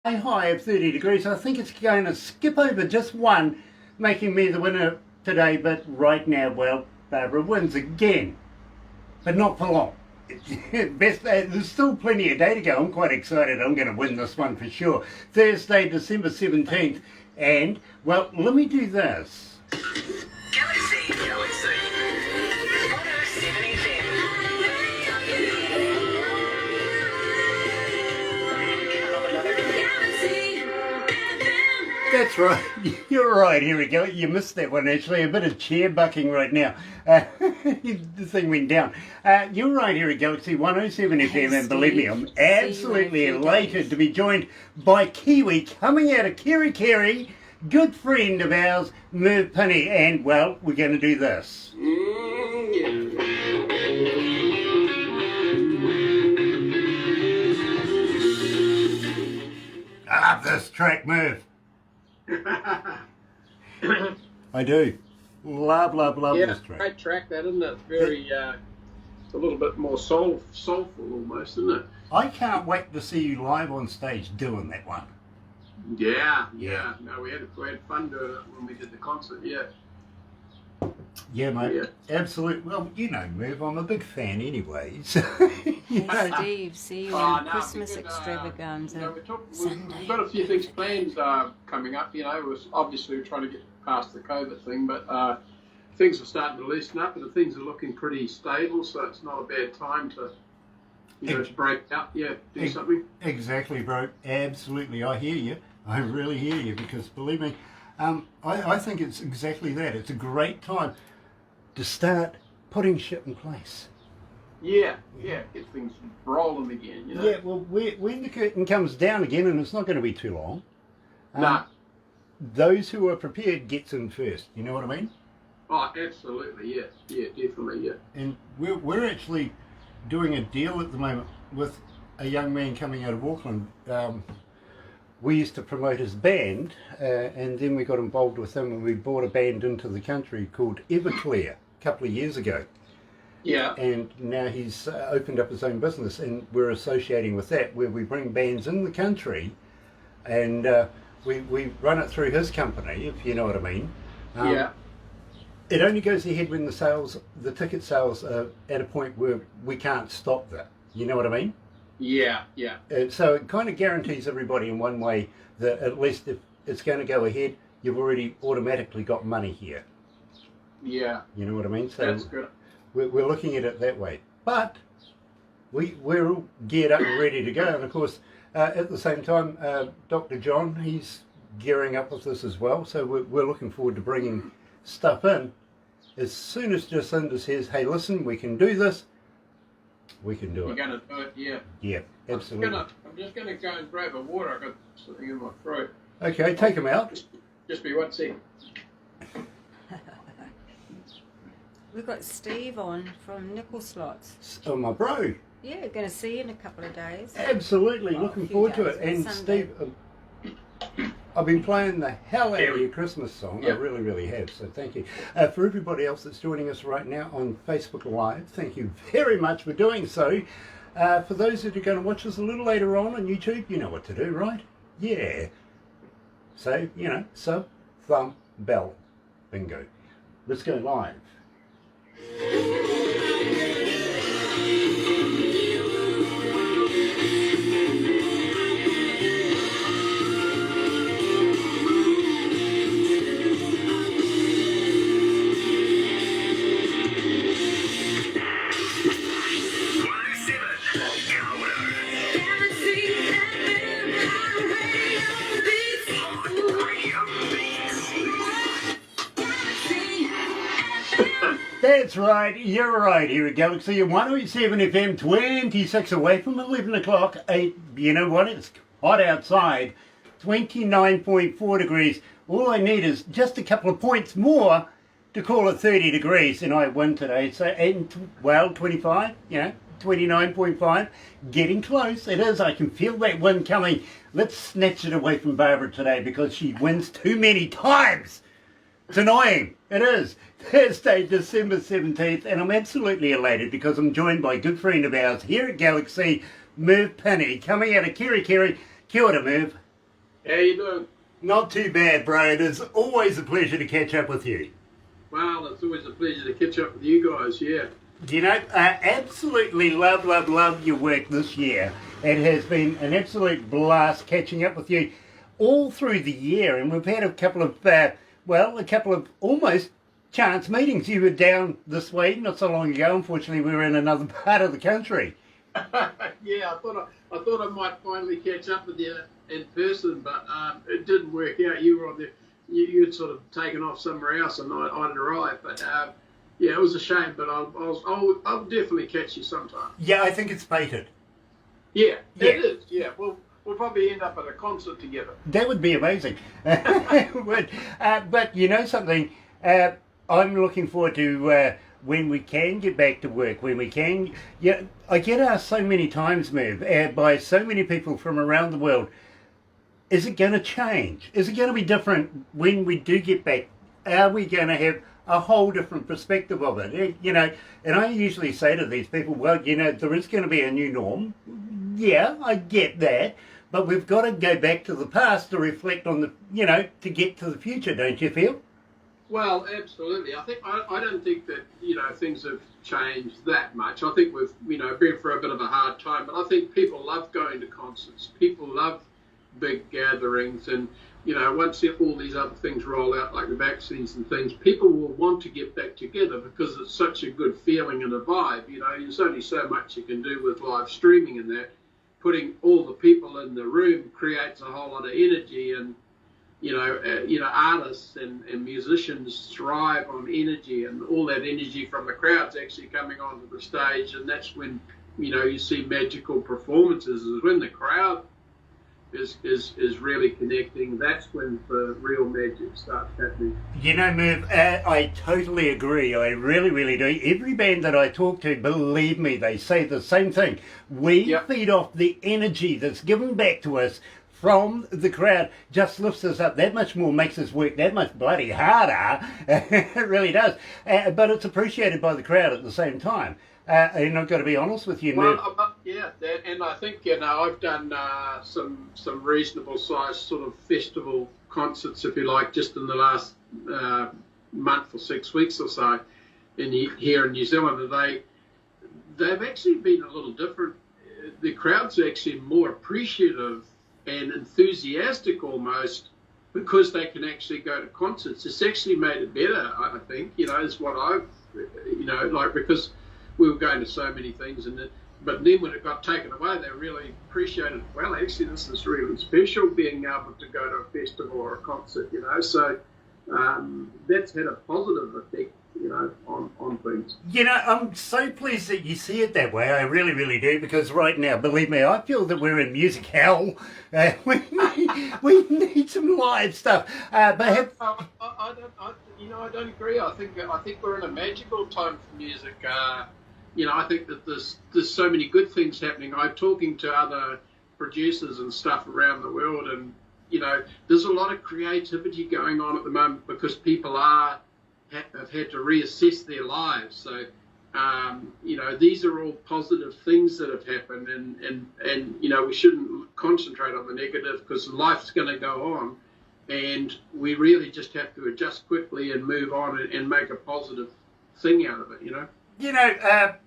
A high of 30 degrees. I think it's going to skip over just one, making me the winner today. But right now, well, Barbara wins again, but not for long. There's still plenty of day to go. I'm quite excited. I'm going to win this one for sure. Thursday, December 17th. And, well, let me do this. Galaxy 107fm. That's right. You're right. Here we go. You missed that one, actually. A bit of chair bucking right now. The thing went down. You're right here at Galaxy 107 FM, and believe me, I'm absolutely elated to be joined by Kiwi coming out of Kerikeri, good friend of ours, Merv Pinny. And, well, we're going to do this. I love this track, Merv. I do. Love this track. Great track, that, isn't it? Very, it's a little bit more soulful almost, isn't it? I can't wait to see you live on stage doing that one. Yeah. No, we had fun doing it when we did the concert, yeah. Yeah, mate. Yeah. Absolutely. Well, you know, Merv, I'm a big fan anyway. So, Hey, Steve, see you on Christmas extravaganza. We've got a few things planned coming up. You know, we're trying to get past the COVID thing, but things are starting to loosen up, and things are looking pretty stable. So it's not a bad time to, to break out. Yeah, do something. Exactly, bro. Absolutely, I hear you. I really hear you, because believe me, I think it's exactly that. It's a great time to start putting shit in place. Yeah, get things rolling again, you know. Yeah, well, when the curtain comes down again, and it's not going to be too long, those who are prepared gets in first. You know what I mean? Oh, absolutely, yeah, definitely, yeah. And we're actually doing a deal at the moment with a young man coming out of Auckland. We used to promote his band, and then we got involved with him, and we brought a band into the country called Everclear a couple of years ago. Yeah. And now he's opened up his own business, and we're associating with that, where we bring bands in the country, and we run it through his company, if you know what I mean. Yeah. It only goes ahead when the ticket sales are at a point where we can't stop that. You know what I mean? Yeah. So it kind of guarantees everybody in one way that at least if it's going to go ahead, you've already automatically got money here. Yeah. You know what I mean? So that's good. We're looking at it that way. But we're all geared up and ready to go. And of course, at the same time, Dr. John, he's gearing up with this as well. So we're looking forward to bringing stuff in. As soon as Jacinda says, hey, listen, we can do this, we can do it. You're going to do it, yeah. Yeah, absolutely. I'm just going to go and grab a water. I've got something in my throat. Okay, take them out. Just be 1 second. We've got Steve on from Nickel Slots. Oh, my bro. Yeah, we're going to see you in a couple of days. Absolutely, looking forward to it. And Sunday. Steve, I've been playing the hell out of your Christmas song. Yep. I really have, so thank you. For everybody else that's joining us right now on Facebook Live, thank you very much for doing so. For those that are going to watch us a little later on YouTube, you know what to do, right? Yeah. So, sub, thumb, bell, bingo. Let's go live. That's right, you're right here at Galaxy 107 FM, 26 away from 11 o'clock. You know what, it's hot outside, 29.4 degrees. All I need is just a couple of points more to call it 30 degrees, and I win today. So, 25, 29.5, getting close. It is, I can feel that win coming. Let's snatch it away from Barbara today because she wins too many times. It's annoying. It is. Thursday, December 17th, and I'm absolutely elated because I'm joined by a good friend of ours here at Galaxy, Merv Pinny, coming out of Kerikeri. Kia ora, Merv. How you doing? Not too bad, bro. It is always a pleasure to catch up with you. Well, it's always a pleasure to catch up with you guys, yeah. You know, I absolutely love your work this year. It has been an absolute blast catching up with you all through the year, and we've had a couple of almost chance meetings. You were down this week not so long ago. Unfortunately, we were in another part of the country. Yeah, I thought I might finally catch up with you in person, but it didn't work out. You were on the, you'd sort of taken off somewhere else, and I'd arrived. But yeah, it was a shame. But I'll definitely catch you sometime. Yeah, I think it's fated. Yeah, Yeah. it is. Yeah, we'll probably end up at a concert together. That would be amazing. But you know something, I'm looking forward to when we can get back to work, when we can. Yeah, I get asked so many times, Merv, by so many people from around the world, is it going to change? Is it going to be different when we do get back? Are we going to have a whole different perspective of it? You know, and I usually say to these people, well, you know, there is going to be a new norm. Yeah, I get that. But we've got to go back to the past to reflect on the, you know, to get to the future, don't you feel? Well, absolutely. I don't think that things have changed that much. I think we've been for a bit of a hard time, but I think people love going to concerts. People love big gatherings, and once all these other things roll out, like the vaccines and things, people will want to get back together because it's such a good feeling and a vibe. There's only so much you can do with live streaming and that. Putting all the people in the room creates a whole lot of energy, and artists and musicians thrive on energy, and all that energy from the crowd's actually coming onto the stage, and that's when you see magical performances. Is when the crowd is really connecting. That's when the real magic starts happening. You know, Merv, I totally agree. I really do. Every band that I talk to, believe me, they say the same thing. We feed off the energy that's given back to us from the crowd, just lifts us up that much more, makes us work that much bloody harder. It really does. But it's appreciated by the crowd at the same time. And I've got to be honest with you, Merv. Well, and I think I've done some reasonable sized sort of festival concerts, if you like, just in the last month or 6 weeks or so here in New Zealand, and they've actually been a little different. The crowd's actually more appreciative and enthusiastic almost because they can actually go to concerts. It's actually made it better, I think. Is what I've because we were going to so many things, but then when it got taken away, they really appreciated, well, actually this is really special, being able to go to a festival or a concert, so that's had a positive effect, on things. I'm so pleased that you see it that way. I really do, because right now, believe me, I feel that we're in music hell. We need some live stuff. But I don't agree. I think we're in a magical time for music. I think that there's so many good things happening. I'm talking to other producers and stuff around the world, and there's a lot of creativity going on at the moment because people have had to reassess their lives. So these are all positive things that have happened, and we shouldn't concentrate on the negative because life's going to go on, and we really just have to adjust quickly and move on and make a positive thing out of it.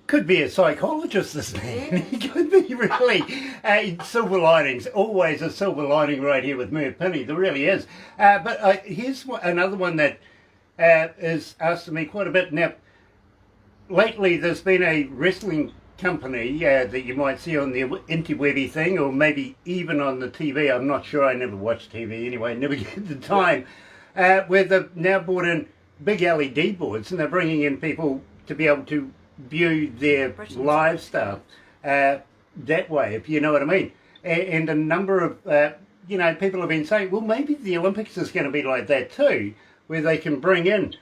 Could be a psychologist, this man. He could be really. Silver linings, always a silver lining right here with Merv Pinny. There really is. But here's another one that is asked me quite a bit. Now, lately there's been a wrestling company that you might see on the interwebby thing, or maybe even on the TV. I'm not sure. I never watch TV anyway. Never get the time. Where they've now brought in big LED boards, and they're bringing in people to be able to view their live stuff that way, if you know what I mean. And a number of people have been saying, well, maybe the Olympics is going to be like that too, where they can bring in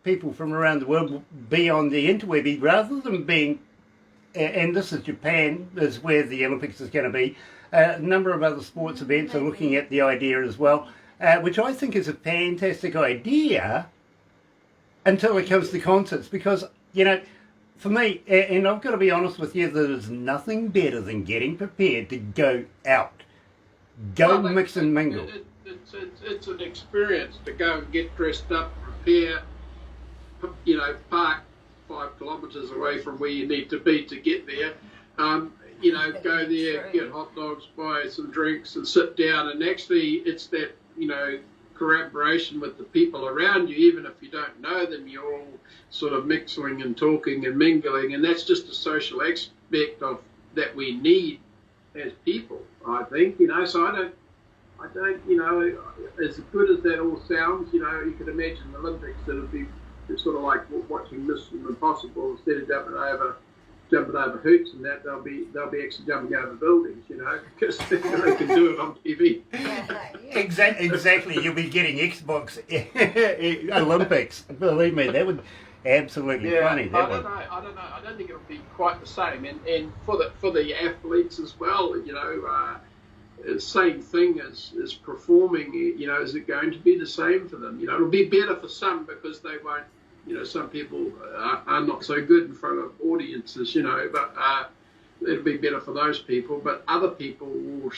people from around the world, be on the interwebby, rather than being, and this is Japan, is where the Olympics is going to be. A number of other sports events are looking at the idea as well, which I think is a fantastic idea until it comes to concerts, because, for me, and I've got to be honest with you, there's nothing better than getting prepared to go out Go Well, mix and mingle. It's an experience to go and get dressed up, prepare, park 5 kilometres away from where you need to be to get there. Go there, get hot dogs, buy some drinks, and sit down. And actually, it's that collaboration with the people around you. Even if you don't know them, you're all sort of mixing and talking and mingling, and that's just a social aspect of that we need as people. I think So I don't. As good as that all sounds, you could imagine the Olympics. It'll be it's sort of like watching Mission Impossible. Instead of jumping over hoops and that, they'll be actually jumping over buildings, because they can do it on TV. Exactly. You'll be getting Xbox Olympics. Believe me, that would absolutely funny. I don't know. I don't think it'll be quite the same. And for the athletes as well, same thing as performing. Is it going to be the same for them? It'll be better for some because they won't. Some people are not so good in front of audiences, but it'll be better for those people. But other people will,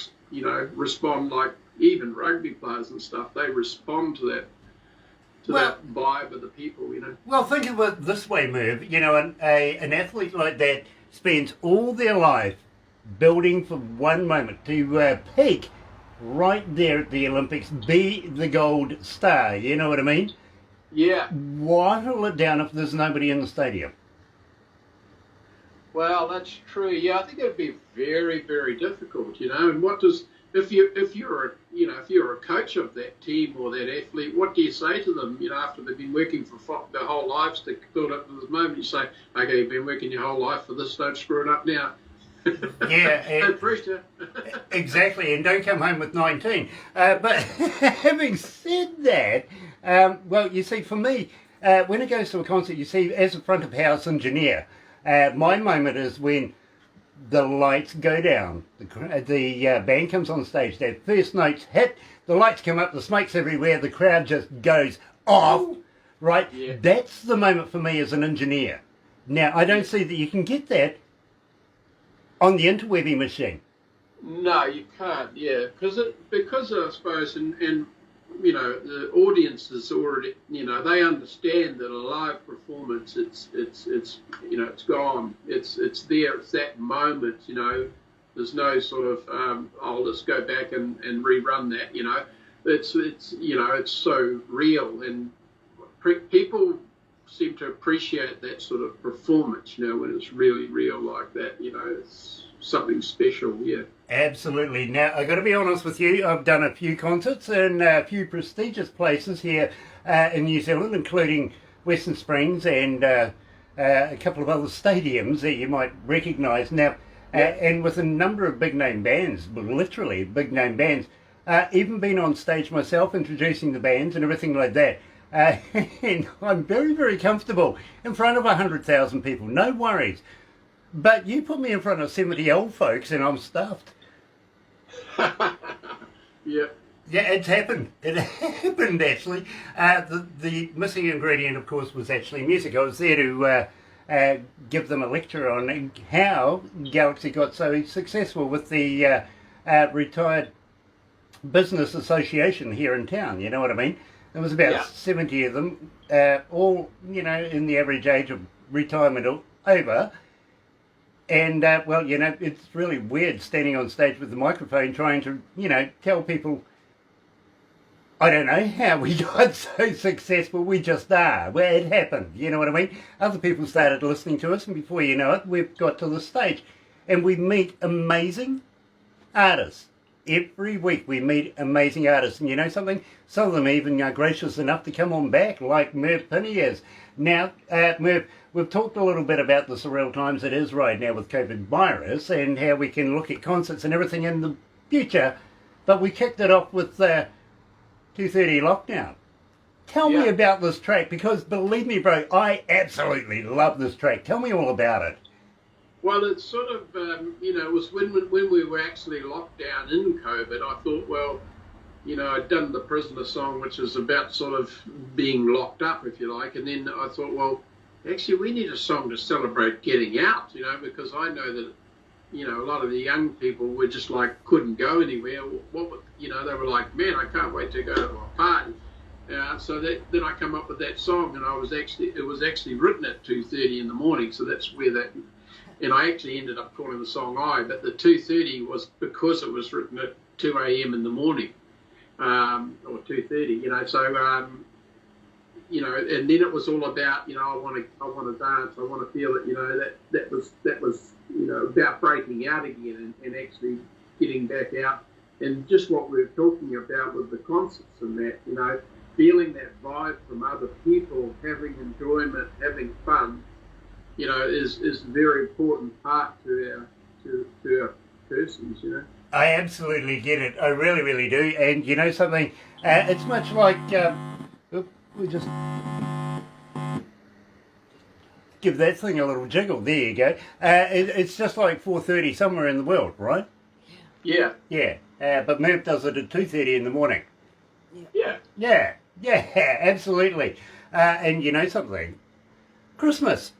respond like even rugby players and stuff. They respond to that that vibe of the people, Well, think of it this way, Merv. An athlete like that spends all their life building for one moment to peak right there at the Olympics, be the gold star. You know what I mean? Yeah. Waddle it down if there's nobody in the stadium. Well, that's true. Yeah, I think it'd be very, very difficult. And what does if you're a coach of that team or that athlete, what do you say to them? After they've been working for their whole lives to build up to this moment, you say, "Okay, you've been working your whole life for this. Don't screw it up now." Yeah, no pressure. Exactly, and don't come home with 19. But having said that, you see, for me, when it goes to a concert, you see, as a front of house engineer, my moment is when the lights go down, the band comes on stage, that first notes hit, the lights come up, the smoke's everywhere, the crowd just goes off, right? Yeah. That's the moment for me as an engineer. Now, I don't see that you can get that on the interwebby machine. No, you can't. Yeah, because I suppose, and the audience is already, they understand that a live performance, it's gone. It's there. It's that moment. There's no sort of let's go back and rerun that. It's so real, and people seem to appreciate that sort of performance, when it's really real like that, it's something special, yeah. Absolutely. Now, I've got to be honest with you, I've done a few concerts in a few prestigious places here in New Zealand, including Western Springs and a couple of other stadiums that you might recognise. Now, and with a number of big-name bands, literally big-name bands, even been on stage myself, introducing the bands and everything like that. And I'm very, very comfortable in front of 100,000 people, no worries. But you put me in front of 70 old folks and I'm stuffed. Yeah. Yeah, it's happened. It happened, actually. The missing ingredient, of course, was actually music. I was there to give them a lecture on how Galaxy got so successful with the Retired Business Association here in town, you know what I mean? There was about 70 of them, all, in the average age of retirement or over. And, it's really weird standing on stage with the microphone trying to, tell people, I don't know how we got so successful, we just are. Well, it happened, you know what I mean? Other people started listening to us, and before you know it, we've got to the stage. And we meet amazing artists. Every week we meet amazing artists, and you know something? Some of them even are gracious enough to come on back, like Merv Pinny is. Now, Merv, we've talked a little bit about the surreal times it is right now with COVID virus and how we can look at concerts and everything in the future, but we kicked it off with 2:30 lockdown. Tell me about this track, because believe me, bro, I absolutely love this track. Tell me all about it. Well, it's sort of, it was when we were actually locked down in COVID, I thought, well, I'd done the Prisoner song, which is about sort of being locked up, if you like, and then I thought, well, actually, we need a song to celebrate getting out, because I know that a lot of the young people were just like couldn't go anywhere. They were like, man, I can't wait to go to a party. So then I come up with that song, and it was actually written at 2:30 in the morning. So that's where that, and I actually ended up calling the song "I," but the 2:30 was because it was written at 2 a.m. in the morning, or 2:30. And then it was all about, I want to dance, I want to feel it. That was about breaking out again and actually getting back out, and just what we were talking about with the concerts and that, feeling that vibe from other people, having enjoyment, having fun, is a very important part to our persons, I absolutely get it. I really, really do. And you know something? It's much like we just give that thing a little jiggle. There you go. It's just like 4:30 somewhere in the world, right? Yeah. Yeah. But Merv does it at 2:30 in the morning. Yeah. Yeah. Yeah. Absolutely. And you know something? Christmas.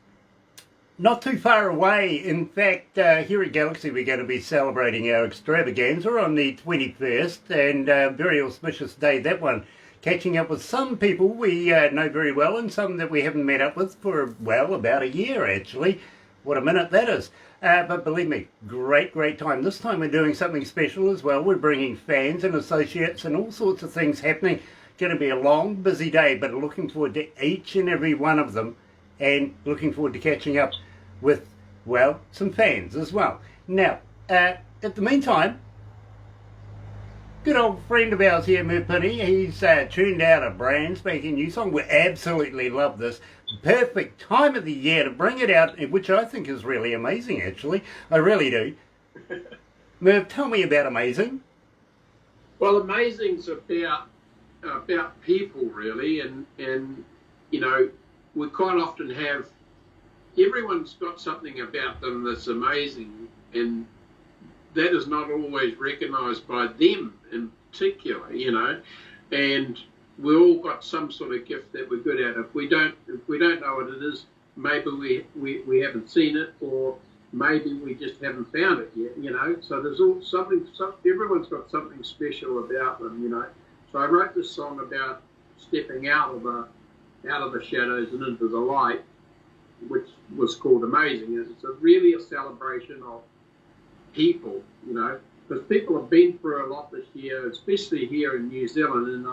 Not too far away. In fact, here at Galaxy, we're going to be celebrating our extravaganza on the 21st, and very auspicious day, that one. Catching up with some people we know very well, and some that we haven't met up with for, well, about a year, actually. What a minute that is. But believe me, great time. This time we're doing something special as well. We're bringing fans and associates and all sorts of things happening. Going to be a long, busy day, but looking forward to each and every one of them, and looking forward to catching up with, well, some fans as well. Now, at the meantime, good old friend of ours here, Merv Pinny, he's tuned out a brand spanking new song. We absolutely love this. Perfect time of the year to bring it out, which I think is really amazing, actually. I really do. Merv, tell me about Amazing. Well, Amazing's about people, really, and we quite often have, everyone's got something about them that's amazing, and that is not always recognised by them in particular, and we all got some sort of gift that we're good at. If we don't know what it is, maybe we haven't seen it, or maybe we just haven't found it yet, So there's all everyone's got something special about them, So I wrote this song about stepping out of the shadows and into the light, which was called Amazing. And it's really a celebration of people, because people have been through a lot this year, especially here in New Zealand, and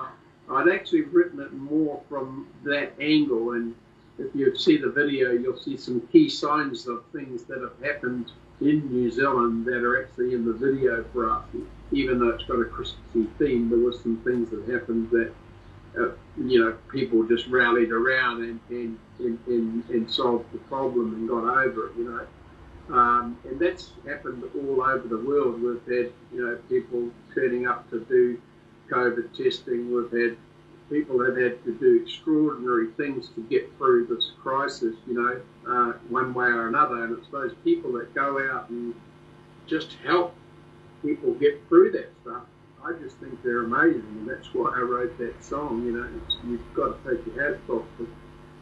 I'd actually written it more from that angle. And if you see the video, you'll see some key signs of things that have happened in New Zealand that are actually in the video for us. Even though it's got a Christmassy theme, there was some things that happened that people just rallied around and solved the problem and got over it, and that's happened all over the world. We've had, people turning up to do COVID testing. We've had people have had to do extraordinary things to get through this crisis, one way or another. And it's those people that go out and just help people get through that stuff. I just think they're amazing, and that's why I wrote that song. You've got to take your hat off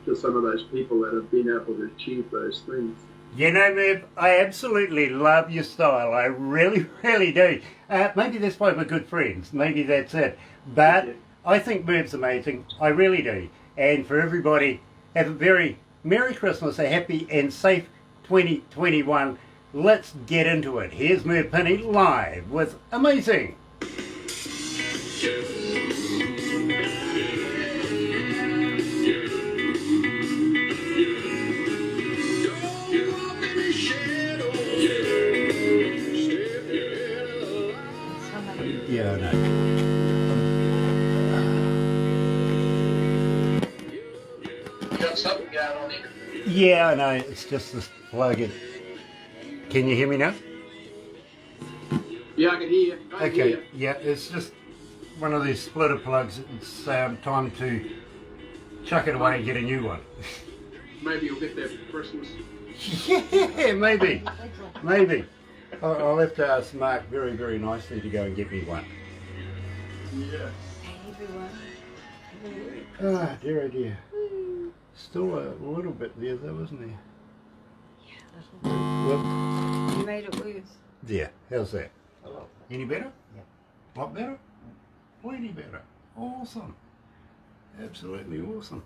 to some of those people that have been able to achieve those things. Merv, I absolutely love your style. I really, really do. Maybe that's why we're good friends. Maybe that's it. But I think Merv's amazing. I really do. And for everybody, have a very Merry Christmas, a happy and safe 2021. Let's get into it. Here's Merv Pinny live with Amazing. Yeah, I know. You got something going on here? Yeah, I know. It's just this plug. Can you hear me now? Yeah, I can hear you. I can hear Okay, you. yeah, it's just one of these splitter plugs. It's time to chuck it away and get a new one. Maybe you'll get that for Christmas. Yeah, maybe. I'll have to ask Mark very, very nicely to go and get me one. Yeah. Everyone. Ah, dear, oh dear. Still a little bit there though, isn't there? Yeah, Whoop. You made it worse. Yeah, how's that? A lot. Any better? Yeah. Lot better? Plenty better. Awesome. Absolutely awesome.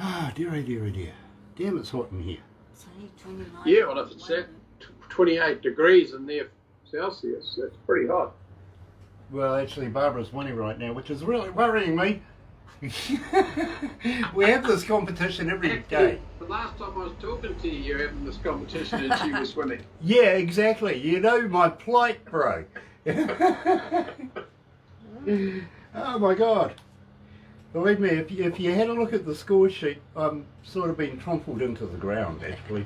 Ah, dear, oh dear, oh dear. Damn, it's hot in here. It's only 29. Yeah, well, if it's at 28 degrees in there Celsius, that's pretty hot. Well, actually, Barbara's winning right now, which is really worrying me. We have this competition every day. The last time I was talking to you, you were having this competition and she was winning. Yeah, exactly. You know my plight, bro. Oh my God. Believe me, if you had a look at the score sheet, I'm sort of being trampled into the ground, actually.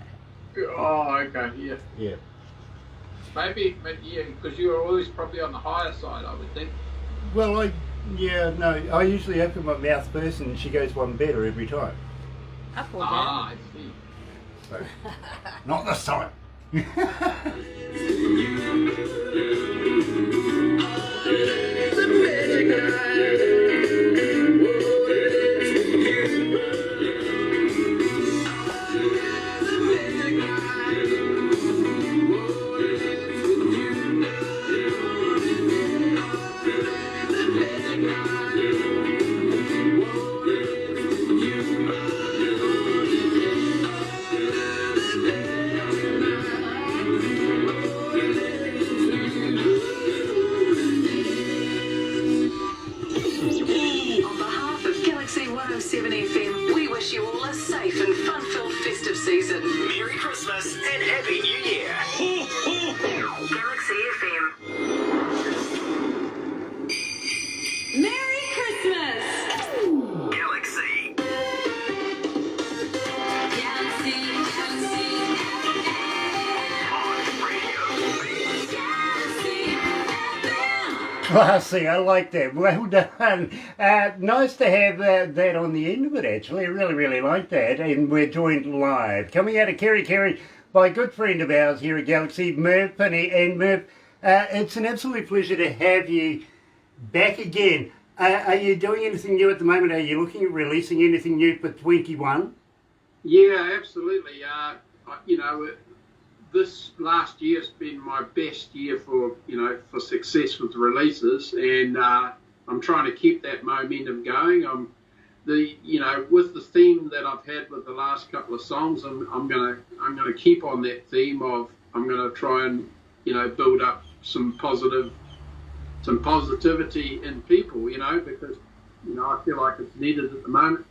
Oh, okay, yeah. Yeah. Maybe yeah, because you were always probably on the higher side, I would think. Well, I usually open my mouth first and she goes one better every time. Up or down? Ah, I see. So, not this time. On behalf of galaxy107fm, we wish you all a safe and fun-filled festive season. Merry Christmas and Happy New Year. Galaxy FM. Merry Christmas! Galaxy. Galaxy, On radio. Galaxy FM. Classy, I like that. Well done. Nice to have that on the end of it, actually. I really, really like that. And we're joined live, coming out of Kerry, by a good friend of ours here at Galaxy, Merv Pinny. And Merv, it's an absolute pleasure to have you back again. Are you doing anything new at the moment? Are you looking at releasing anything new for 21? Yeah, absolutely. You know, this last year's been my best year for success with releases, and I'm trying to keep that momentum going. With the theme that I've had with the last couple of songs, I'm gonna keep on that theme of I'm gonna try and build up some positivity in people, because I feel like it's needed at the moment,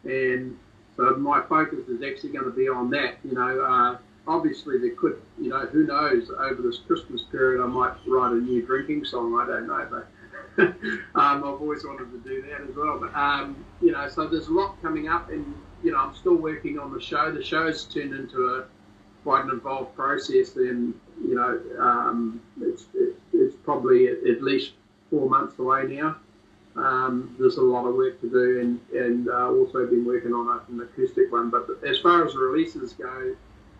and so my focus is actually going to be on that. Obviously there could, who knows, over this Christmas period I might write a new drinking song. I don't know, but I've always wanted to do that as well. But so there's a lot coming up, and I'm still working on the show. The show's turned into quite an involved process, and it's probably at least 4 months away now. There's a lot of work to do, and also been working on an acoustic one. But as far as the releases go,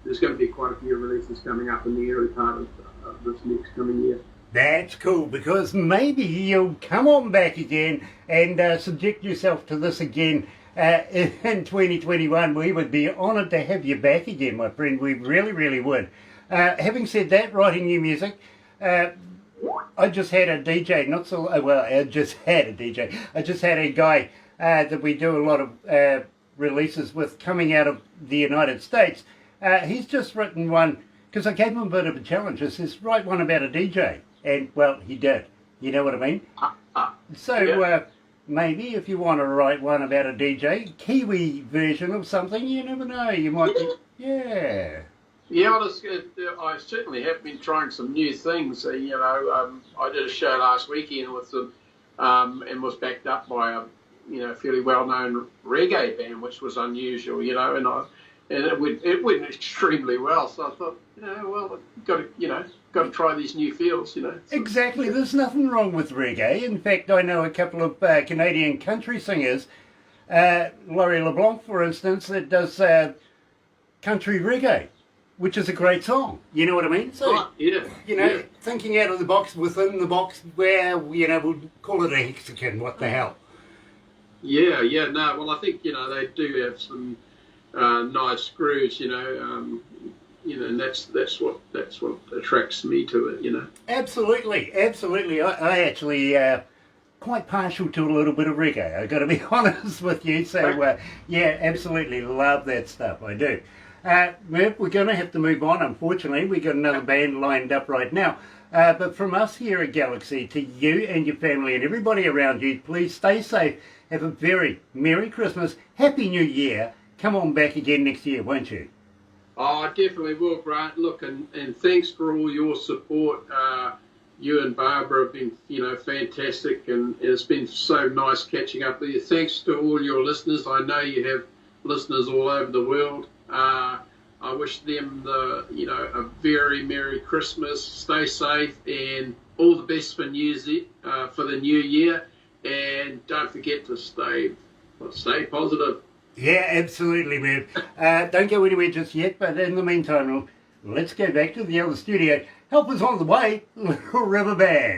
there's going to be quite a few releases coming up in the early part of this next coming year. That's cool, because maybe you'll come on back again and subject yourself to this again in 2021. We would be honoured to have you back again, my friend. We really, really would. Having said that, writing new music, I just had a DJ, I just had a DJ. I just had a guy that we do a lot of releases with coming out of the United States. He's just written one, because I gave him a bit of a challenge. It says, write one about a DJ. And, well, he did. You know what I mean? So, maybe if you want to write one about a DJ, Kiwi version of something, you never know. You might be, yeah. Yeah, well, I certainly have been trying some new things. I did a show last weekend with them, and was backed up by a fairly well-known reggae band, which was unusual. And it went extremely well. So I thought, got to try these new fields. Exactly. There's nothing wrong with reggae. In fact, I know a couple of Canadian country singers, Laurie LeBlanc, for instance, that does country reggae, which is a great song. You know what I mean? So, thinking out of the box, within the box, where, we'll call it a hexagon. What the hell? Yeah, well, I think, they do have some nice grooves, and that's what attracts me to it. Absolutely, absolutely. I actually quite partial to a little bit of reggae. I've got to be honest with you. So yeah, absolutely love that stuff. I do. Merv, we're going to have to move on. Unfortunately, we've got another band lined up right now. But from us here at Galaxy, to you and your family and everybody around you, please stay safe. Have a very Merry Christmas, Happy New Year. Come on back again next year, won't you? Oh, I definitely will, Grant. Look, and thanks for all your support. You and Barbara have been, fantastic, and it's been so nice catching up with you. Thanks to all your listeners. I know you have listeners all over the world. I wish them a very Merry Christmas. Stay safe and all the best for for the new year. And don't forget to stay positive. Yeah, absolutely, Merv. Don't go anywhere just yet, but in the meantime, let's go back to the other studio. Help us on the way, Little River Band.